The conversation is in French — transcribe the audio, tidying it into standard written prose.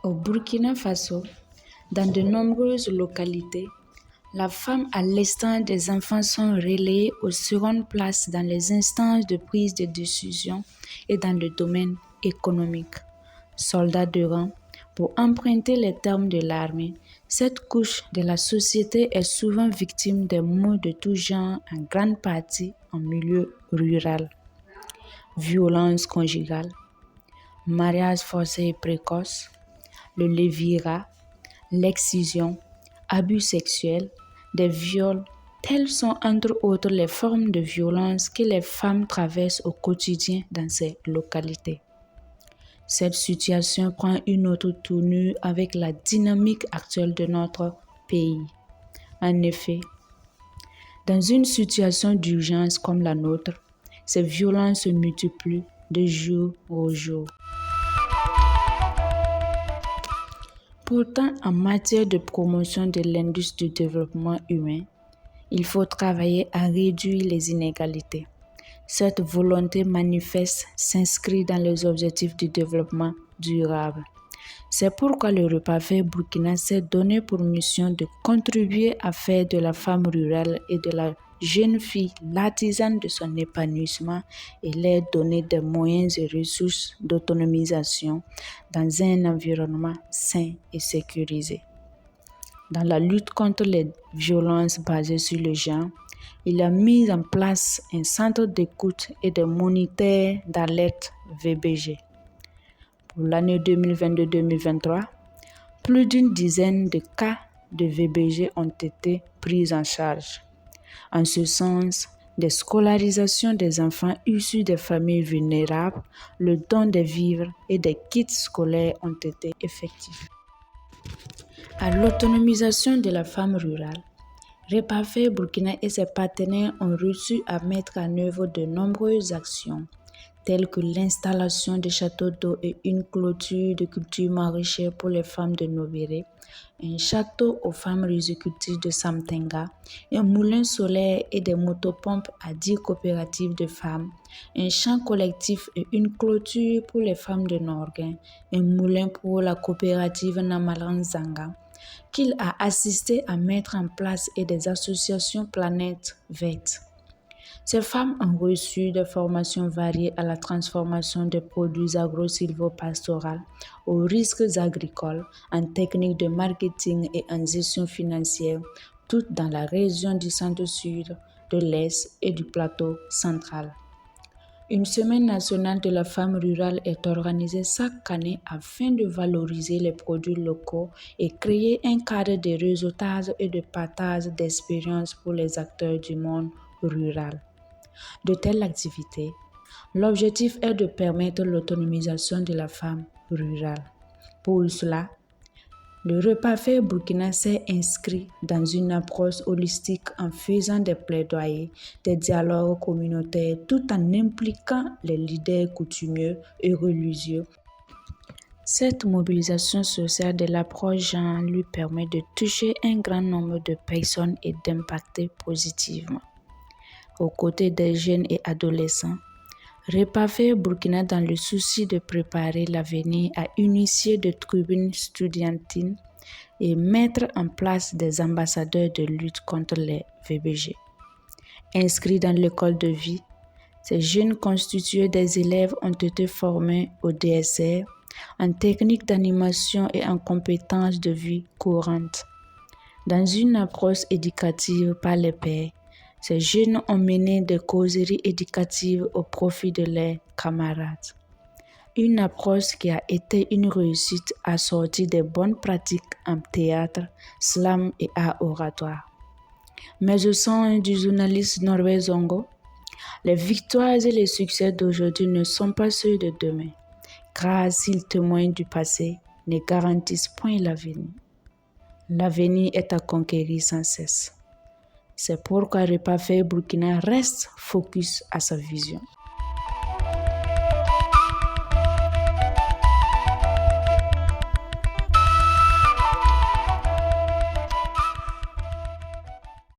Au Burkina Faso, dans de nombreuses localités, la femme à l'instar des enfants sont reléguées aux secondes places dans les instances de prise de décision et dans le domaine économique. Soldats de rang, pour emprunter les termes de l'armée, cette couche de la société est souvent victime des maux de tout genre, en grande partie en milieu rural. Violence conjugale, mariage forcé et précoce, le lévirat, l'excision, abus sexuels, des viols, telles sont entre autres les formes de violence que les femmes traversent au quotidien dans ces localités. Cette situation prend une autre tournure avec la dynamique actuelle de notre pays. En effet, dans une situation d'urgence comme la nôtre, ces violences se multiplient de jour au jour. Pourtant, en matière de promotion de l'industrie du développement humain, il faut travailler à réduire les inégalités. Cette volonté manifeste s'inscrit dans les objectifs du développement durable. C'est pourquoi le Repas Vert Burkina s'est donné pour mission de contribuer à faire de la femme rurale et de la jeune fille l'artisane de son épanouissement et leur donner des moyens et ressources d'autonomisation dans un environnement sain et sécurisé. Dans la lutte contre les violences basées sur le genre, il a mis en place un centre d'écoute et de moniteurs d'alerte VBG. Pour l'année 2022-2023, plus d'une dizaine de cas de VBG ont été pris en charge. En ce sens, des scolarisations des enfants issus des familles vulnérables, le don des vivres et des kits scolaires ont été effectifs. À l'autonomisation de la femme rurale, Repas Vert Burkina et ses partenaires ont réussi à mettre en œuvre de nombreuses actions, telles que l'installation de châteaux d'eau et une clôture de culture maraîchère pour les femmes de Nobéré, un château aux femmes rizicultrices de Samtenga, un moulin solaire et des motopompes à 10 coopératives de femmes, un champ collectif et une clôture pour les femmes de Norguin, un moulin pour la coopérative Namalan Zanga, qu'il a assisté à mettre en place et des associations Planète Verte. Ces femmes ont reçu des formations variées à la transformation des produits agro-silvopastoraux, aux risques agricoles, en techniques de marketing et en gestion financière, toutes dans la région du centre-sud, de l'Est et du plateau central. Une semaine nationale de la femme rurale est organisée chaque année afin de valoriser les produits locaux et créer un cadre de réseautage et de partage d'expériences pour les acteurs du monde rural. De telles activités, l'objectif est de permettre l'autonomisation de la femme rurale. Pour cela, le Repas Vert Burkina s'est inscrit dans une approche holistique en faisant des plaidoyers, des dialogues communautaires tout en impliquant les leaders coutumiers et religieux. Cette mobilisation sociale de l'approche genre lui permet de toucher un grand nombre de personnes et d'impacter positivement. Aux côtés des jeunes et adolescents, Repas Vert Burkina, dans le souci de préparer l'avenir, a initié des tribunes estudiantines et mettre en place des ambassadeurs de lutte contre les VBG. Inscrits dans l'école de vie, ces jeunes constitués des élèves ont été formés au DSR en techniques d'animation et en compétences de vie courante. Dans une approche éducative par les pairs, ces jeunes ont mené des causeries éducatives au profit de leurs camarades. Une approche qui a été une réussite assortie de bonnes pratiques en théâtre, slam et art oratoire. Mais au sein du journaliste Norbert Zongo, les victoires et les succès d'aujourd'hui ne sont pas ceux de demain, car s'ils témoignent du passé, ne garantissent point l'avenir. L'avenir est à conquérir sans cesse. C'est pourquoi Repas Vert Burkina reste focus à sa vision.